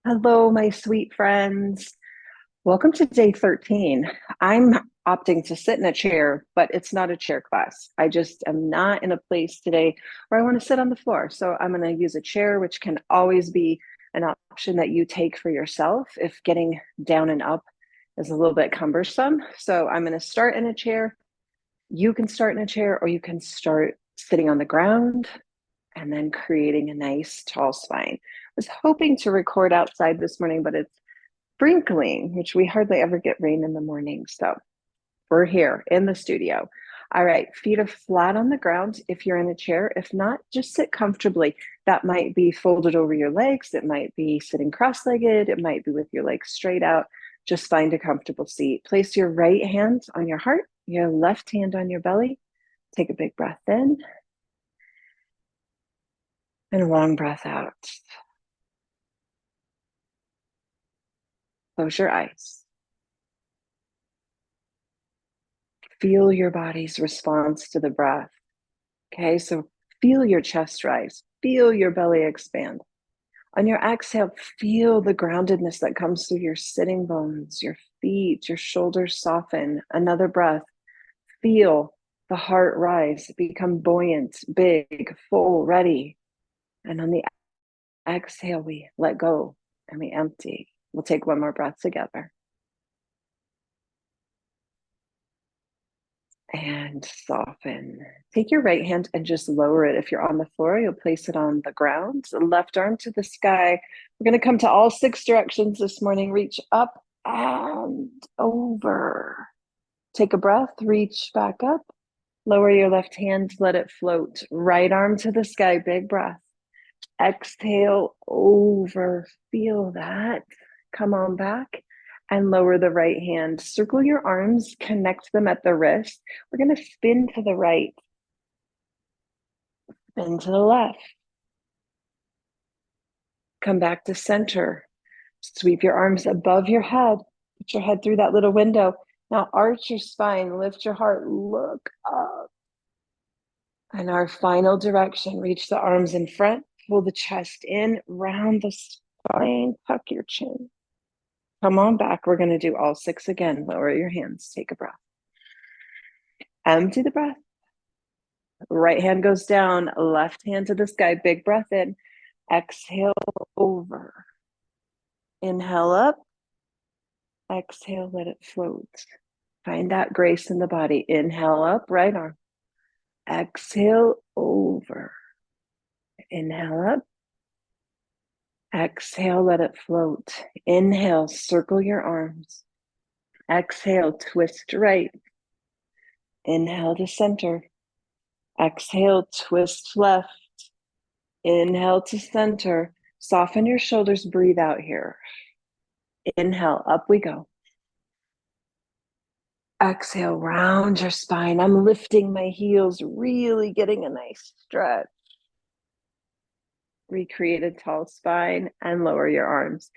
Hello, my sweet friends. Welcome to day 13. I'm opting to sit in a chair, but it's not a chair class. I just am not in a place today where I want to sit on the floor. So I'm going to use a chair, which can always be an option that you take for yourself if getting down and up is a little bit cumbersome. So I'm going to start in a chair. You can start in a chair, or you can start sitting on the ground and then creating a nice tall spine. I was hoping to record outside this morning, but it's sprinkling, which we hardly ever get rain in the morning. So we're here in the studio. All right, feet are flat on the ground if you're in a chair. If not, just sit comfortably. That might be folded over your legs. It might be sitting cross-legged. It might be with your legs straight out. Just find a comfortable seat. Place your right hand on your heart, your left hand on your belly. Take a big breath in and a long breath out. Close your eyes. Feel your body's response to the breath. Okay, so feel your chest rise, feel your belly expand. On your exhale, feel the groundedness that comes through your sitting bones, your feet, your shoulders soften. Another breath, feel the heart rise, become buoyant, big, full, ready. And on the exhale, we let go and we empty. We'll take one more breath together. And soften. Take your right hand and just lower it. If you're on the floor, you'll place it on the ground. Left arm to the sky. We're going to come to all six directions this morning. Reach up and over. Take a breath, reach back up. Lower your left hand, let it float. Right arm to the sky, big breath. Exhale over. Feel that. Come on back and lower the right hand. Circle your arms, connect them at the wrist. We're going to spin to the right, spin to the left. Come back to center. Sweep your arms above your head. Put your head through that little window. Now arch your spine, lift your heart, look up. And our final direction, reach the arms in front, pull the chest in, round the spine, tuck your chin. Come on back. We're going to do all six again. Lower your hands. Take a breath. Empty the breath. Right hand goes down. Left hand to the sky. Big breath in. Exhale over. Inhale up. Exhale, let it float. Find that grace in the body. Inhale up, right arm. Exhale over. Inhale up. Exhale, let it float. Inhale, circle your arms. Exhale, twist right. Inhale to center. Exhale, twist left. Inhale to center. Soften your shoulders, breathe out here. Inhale, up we go. Exhale, round your spine. I'm lifting my heels, really getting a nice stretch. Recreate a tall spine and lower your arms.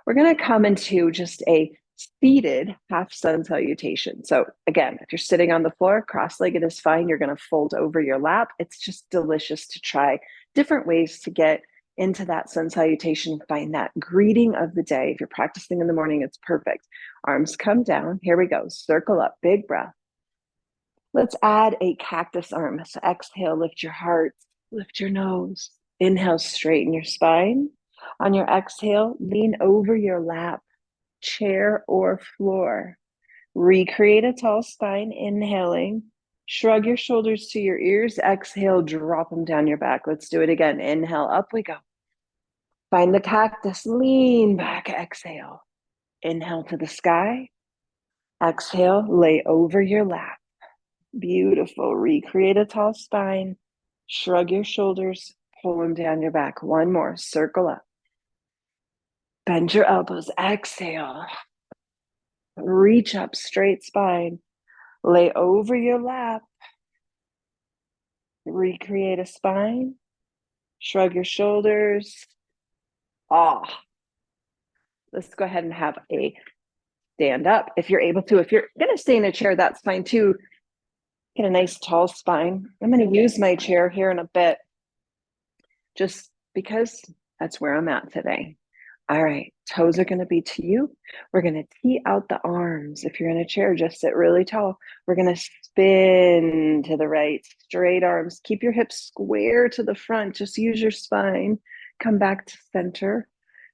We're going to come into just a seated half sun salutation. So again, if you're sitting on the floor, cross-legged is fine. You're going to fold over your lap. It's just delicious to try different ways to get into that sun salutation. Find that greeting of the day. If you're practicing in the morning, it's perfect. Arms come down. Here we go. Circle up. Big breath. Let's add a cactus arm. So exhale, lift your heart, lift your nose. Inhale, straighten your spine. On your exhale, lean over your lap, chair or floor. Recreate a tall spine, inhaling. Shrug your shoulders to your ears. Exhale, drop them down your back. Let's do it again. Inhale, up we go. Find the cactus, lean back, exhale. Inhale to the sky. Exhale, lay over your lap. Beautiful. Recreate a tall spine. Shrug your shoulders, pull them down your back. One more. Circle up. Bend your elbows. Exhale. Reach up, straight spine. Lay over your lap. Recreate a spine. Shrug your shoulders. Let's go ahead and have a stand up if you're able to. If you're going to stay in a chair, that's fine too. Get a nice tall spine. I'm going to use my chair here in a bit just because that's where I'm at today. All right, toes are going to be to you. We're going to tee out the arms. If you're in a chair, just sit really tall. We're going to spin to the right, straight arms. Keep your hips square to the front. Just use your spine. Come back to center.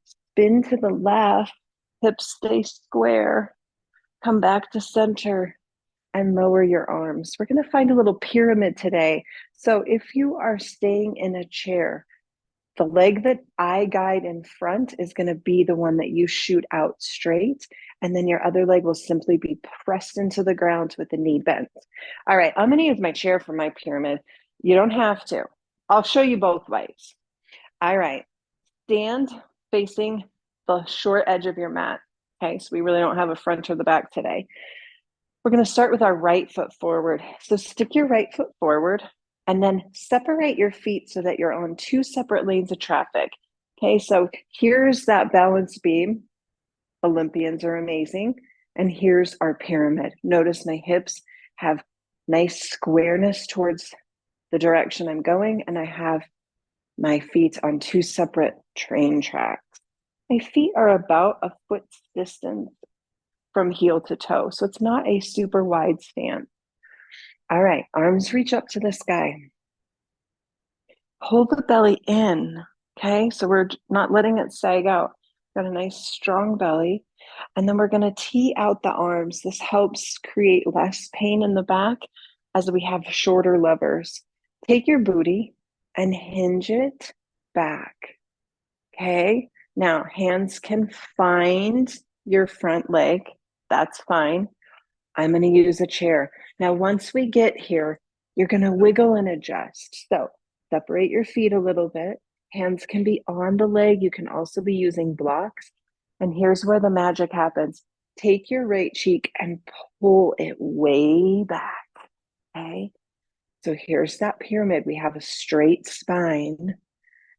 Spin to the left. Hips stay square. Come back to center and lower your arms. We're going to find a little pyramid today. So if you are staying in a chair, the leg that I guide in front is going to be the one that you shoot out straight. And then your other leg will simply be pressed into the ground with the knee bent. All right, I'm going to use my chair for my pyramid. You don't have to. I'll show you both ways. All right, stand facing the short edge of your mat. Okay, so we really don't have a front or the back today. We're going to start with our right foot forward. So stick your right foot forward and then separate your feet so that you're on two separate lanes of traffic. Okay, so here's that balance beam. Olympians are amazing. And here's our pyramid. Notice my hips have nice squareness towards the direction I'm going, and I have my feet on two separate train tracks. My feet are about a foot's distance from heel to toe. So it's not a super wide stance. All right, arms reach up to the sky. Pull the belly in, okay? So we're not letting it sag out. Got a nice strong belly. And then we're gonna tee out the arms. This helps create less pain in the back as we have shorter levers. Take your booty and hinge it back, okay? Now, hands can find your front leg. That's fine. I'm going to use a chair. Now, once we get here, you're going to wiggle and adjust. So separate your feet a little bit. Hands can be on the leg. You can also be using blocks. And here's where the magic happens. Take your right cheek and pull it way back. Okay. So here's that pyramid. We have a straight spine.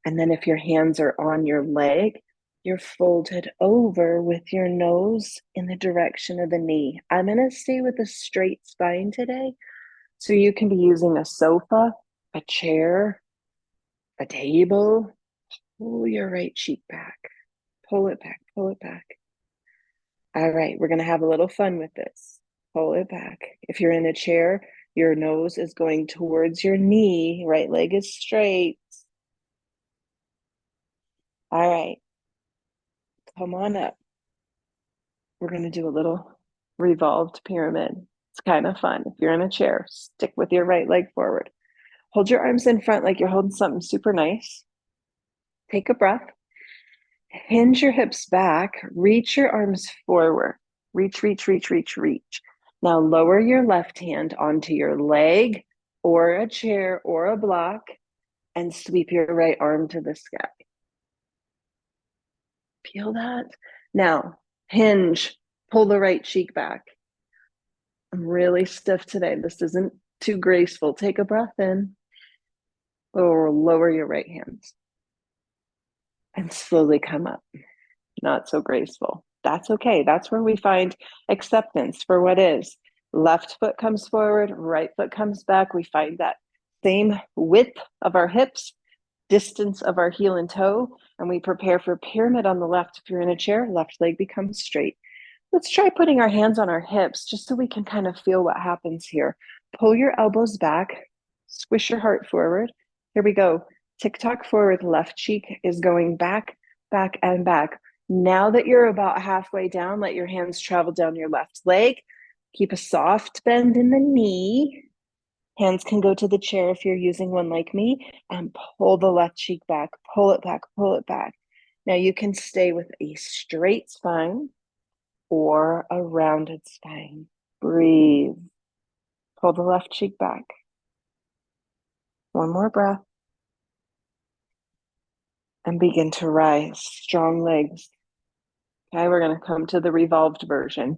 And then if your hands are on your leg, you're folded over with your nose in the direction of the knee. I'm going to stay with a straight spine today. So you can be using a sofa, a chair, a table. Pull your right cheek back. Pull it back, pull it back. All right, we're going to have a little fun with this. Pull it back. If you're in a chair, your nose is going towards your knee. Right leg is straight. All right. Come on up. We're going to do a little revolved pyramid. It's kind of fun. If you're in a chair, stick with your right leg forward. Hold your arms in front like you're holding something super nice. Take a breath. Hinge your hips back. Reach your arms forward. Reach, reach, reach, reach, reach. Now lower your left hand onto your leg or a chair or a block and sweep your right arm to the sky. Feel that? Now, hinge, pull the right cheek back. I'm really stiff today. This isn't too graceful. Take a breath in or lower your right hands and slowly come up. Not so graceful. That's okay. That's where we find acceptance for what is. Left foot comes forward, right foot comes back. We find that same width of our hips, distance of our heel and toe, and we prepare for pyramid on the left. If you're in a chair, left leg becomes straight. Let's try putting our hands on our hips just so we can kind of feel what happens here. Pull your elbows back, squish your heart forward. Here we go. Tick-tock forward, left cheek is going back, back, and back. Now that you're about halfway down, let your hands travel down your left leg. Keep a soft bend in the knee. Hands can go to the chair if you're using one like me, and pull the left cheek back, pull it back, pull it back. Now you can stay with a straight spine or a rounded spine. Breathe. Pull the left cheek back. One more breath. And begin to rise. Strong legs. Okay, we're going to come to the revolved version.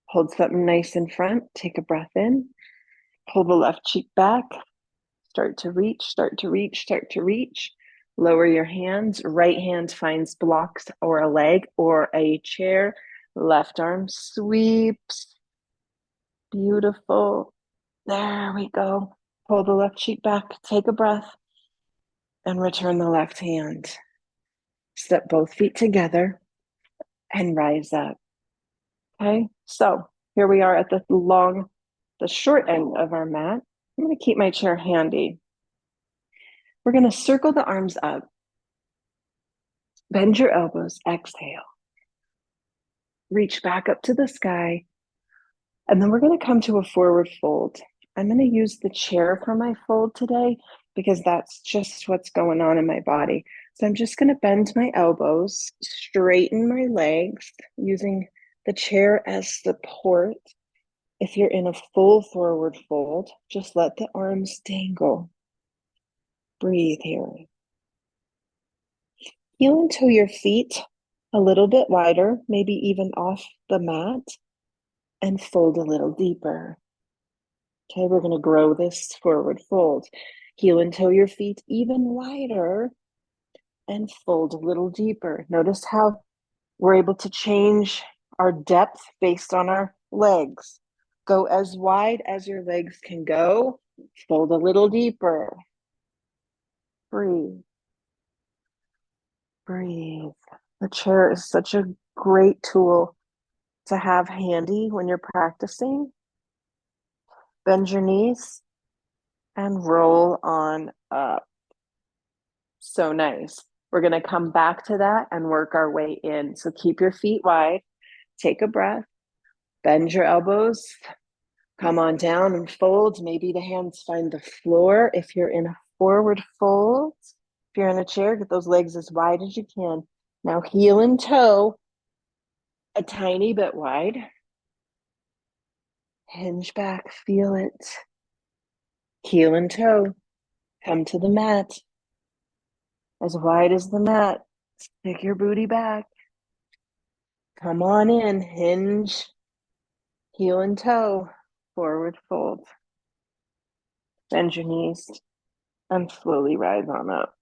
Hold something nice in front. Take a breath in. Pull the left cheek back. Start to reach, start to reach, start to reach. Lower your hands. Right hand finds blocks or a leg or a chair. Left arm sweeps. Beautiful. There we go. Pull the left cheek back. Take a breath. And return the left hand. Step both feet together. and rise up. Okay, so here we are at the short end of our mat. I'm going to keep my chair handy. We're going to circle the arms up. Bend your elbows, exhale. Reach back up to the sky. And then we're going to come to a forward fold. I'm going to use the chair for my fold today because that's just what's going on in my body. So I'm just going to bend my elbows, straighten my legs using the chair as support. If you're in a full forward fold, just let the arms dangle. Breathe here. Heel into your feet a little bit wider, maybe even off the mat, and fold a little deeper. Okay, we're going to grow this forward fold. Heel and toe your feet even wider and fold a little deeper. Notice how we're able to change our depth based on our legs. Go as wide as your legs can go. Fold a little deeper. Breathe. Breathe. The chair is such a great tool to have handy when you're practicing. Bend your knees and roll on up. So nice. We're going to come back to that and work our way in. So keep your feet wide. Take a breath. Bend your elbows. Come on down and fold. Maybe the hands find the floor. If you're in a forward fold, if you're in a chair, get those legs as wide as you can. Now heel and toe a tiny bit wide. Hinge back. Feel it. Heel and toe. Come to the mat. As wide as the mat. Stick your booty back. Come on in. Hinge. Heel and toe. Forward fold. Bend your knees and slowly rise on up.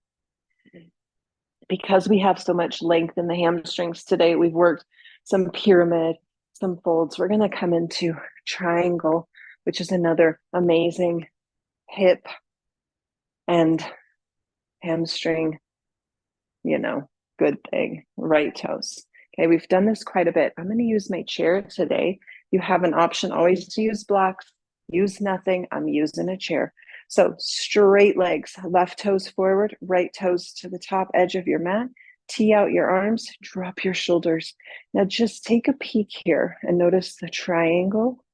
Because we have so much length in the hamstrings today, we've worked some pyramid, some folds. We're going to come into triangle, which is another amazing hip and hamstring, good thing. Right toes. Okay, we've done this quite a bit. I'm going to use my chair today. You have an option always to use blocks, use nothing. I'm using a chair. So straight legs, left toes forward, right toes to the top edge of your mat. Tee out your arms, drop your shoulders. Now just take a peek here and notice the triangle,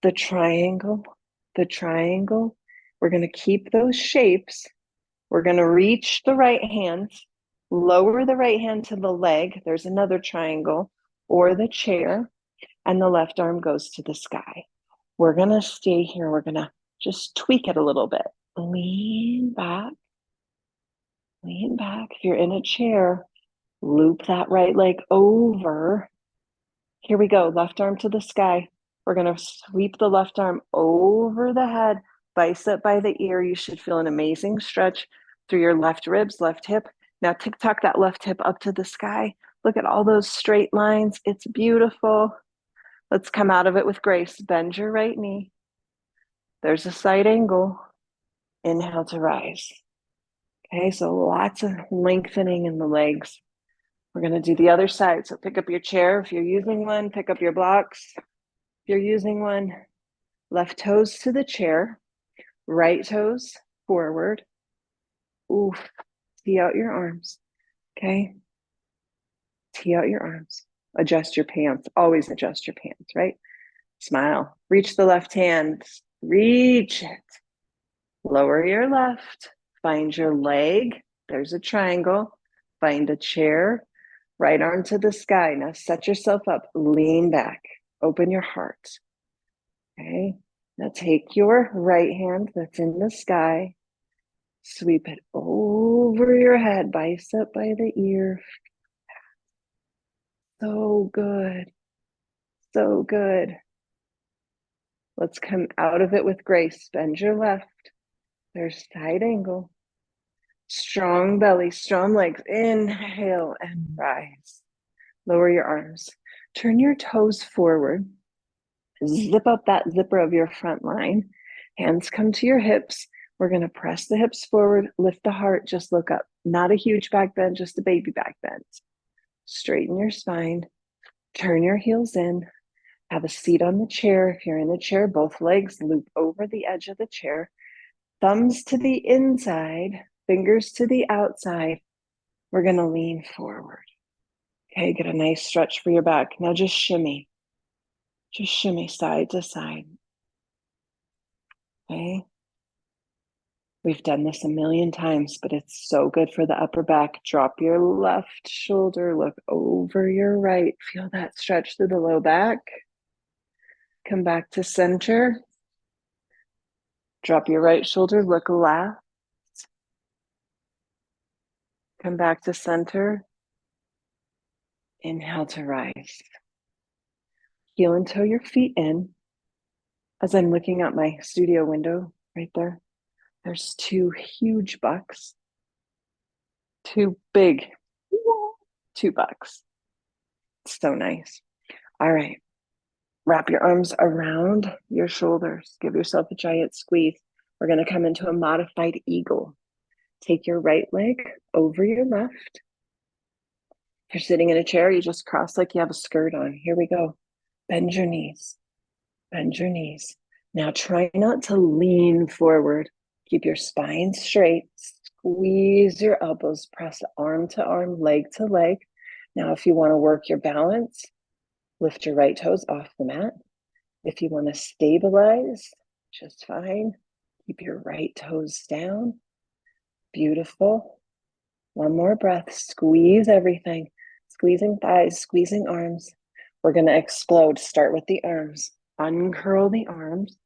the triangle, the triangle. We're going to keep those shapes. We're going to reach the right hand, lower the right hand to the leg. There's another triangle or the chair, and the left arm goes to the sky. We're going to stay here. We're going to just tweak it a little bit. Lean back. Lean back. If you're in a chair, loop that right leg over. Here we go. Left arm to the sky. We're going to sweep the left arm over the head, bicep by the ear. You should feel an amazing stretch through your left ribs, left hip. Now tick-tock that left hip up to the sky. Look at all those straight lines. It's beautiful. Let's come out of it with grace. Bend your right knee. There's a side angle. Inhale to rise. Okay, so lots of lengthening in the legs. We're going to do the other side. So pick up your chair. If you're using one, pick up your blocks. If you're using one, left toes to the chair, right toes forward. Oof. Tee out your arms. Okay. Tee out your arms. Adjust your pants. Always adjust your pants, right? Smile. Reach the left hand. Reach it. Lower your left. Find your leg. There's a triangle. Find a chair. Right arm to the sky. Now set yourself up. Lean back. Open your heart. Okay. Now take your right hand that's in the sky. Sweep it over your head. Bicep by the ear. So good. So good. Let's come out of it with grace. Bend your left. There's side angle. Strong belly, strong legs. Inhale and rise. Lower your arms. Turn your toes forward. Zip up that zipper of your front line. Hands come to your hips. We're going to press the hips forward, lift the heart, just look up. Not a huge back bend, just a baby back bend. Straighten your spine. Turn your heels in. Have a seat on the chair. If you're in the chair, both legs loop over the edge of the chair. Thumbs to the inside, fingers to the outside. We're going to lean forward. Okay, get a nice stretch for your back. Now just shimmy. Just shimmy side to side. Okay. We've done this a million times, but it's so good for the upper back. Drop your left shoulder, look over your right. Feel that stretch through the low back. Come back to center. Drop your right shoulder, look left. Come back to center. Inhale to rise. Heel and toe your feet in. As I'm looking out my studio window right there, there's two huge bucks. Two big, two bucks. It's so nice. All right. Wrap your arms around your shoulders. Give yourself a giant squeeze. We're going to come into a modified eagle. Take your right leg over your left. If you're sitting in a chair, you just cross like you have a skirt on. Here we go. Bend your knees. Bend your knees. Now try not to lean forward. Keep your spine straight. Squeeze your elbows. Press arm to arm, leg to leg. Now, if you want to work your balance, lift your right toes off the mat. If you want to stabilize, just fine. Keep your right toes down. Beautiful. One more breath. Squeeze everything. Squeezing thighs, squeezing arms. We're going to explode. Start with the arms. Uncurl the arms.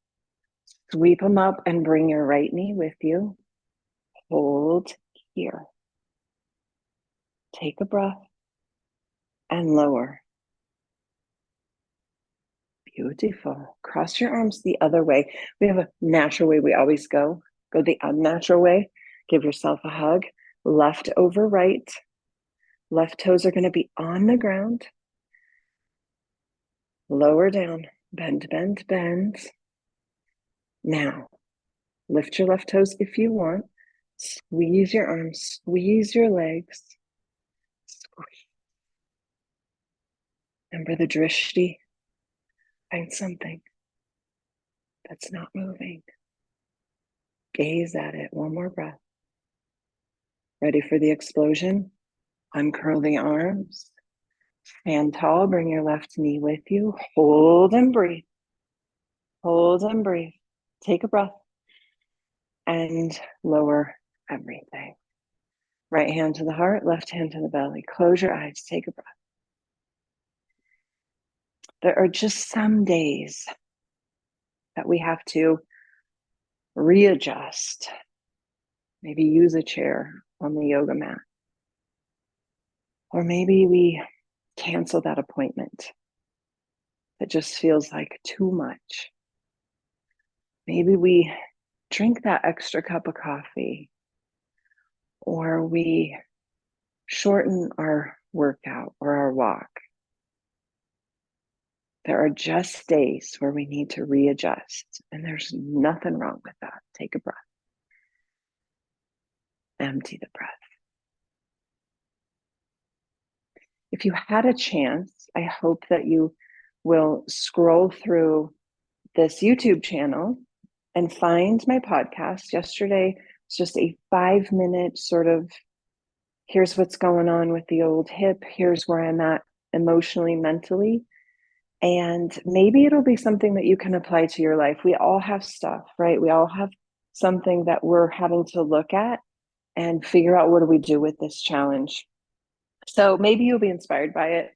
Sweep them up and bring your right knee with you. Hold here. Take a breath and lower. Beautiful. Cross your arms the other way. We have a natural way we always go. Go the unnatural way. Give yourself a hug. Left over right. Left toes are going to be on the ground. Lower down. Bend, bend, bend. Now, lift your left toes if you want. Squeeze your arms. Squeeze your legs. Squeeze. Remember the drishti? Find something that's not moving. Gaze at it. One more breath. Ready for the explosion? Uncurl the arms. Stand tall. Bring your left knee with you. Hold and breathe. Hold and breathe. Take a breath. And lower everything. Right hand to the heart. Left hand to the belly. Close your eyes. Take a breath. There are just some days that we have to readjust. Maybe use a chair on the yoga mat. Or maybe we cancel that appointment. It just feels like too much. Maybe we drink that extra cup of coffee. Or we shorten our workout or our walk. There are just days where we need to readjust, and there's nothing wrong with that. Take a breath. Empty the breath. If you had a chance, I hope that you will scroll through this YouTube channel and find my podcast. Yesterday was just a 5-minute sort of, here's what's going on with the old hip. Here's where I'm at emotionally, mentally. And maybe it'll be something that you can apply to your life. We all have stuff, right? We all have something that we're having to look at and figure out, what do we do with this challenge? So maybe you'll be inspired by it.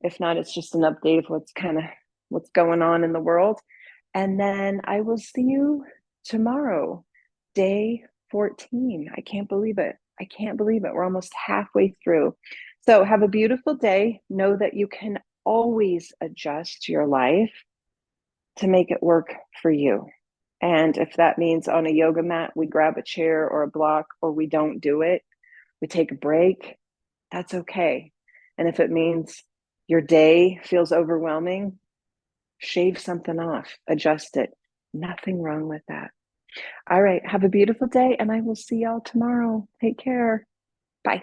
If not, it's just an update of what's going on in the world. And then I will see you tomorrow, day 14. I can't believe it. I can't believe it. We're almost halfway through. So have a beautiful day. Know that you can always adjust your life to make it work for you. And if that means on a yoga mat, we grab a chair or a block, or we don't do it, we take a break, that's okay. And if it means your day feels overwhelming, shave something off, adjust it. Nothing wrong with that. All right. Have a beautiful day, and I will see y'all tomorrow. Take care. Bye.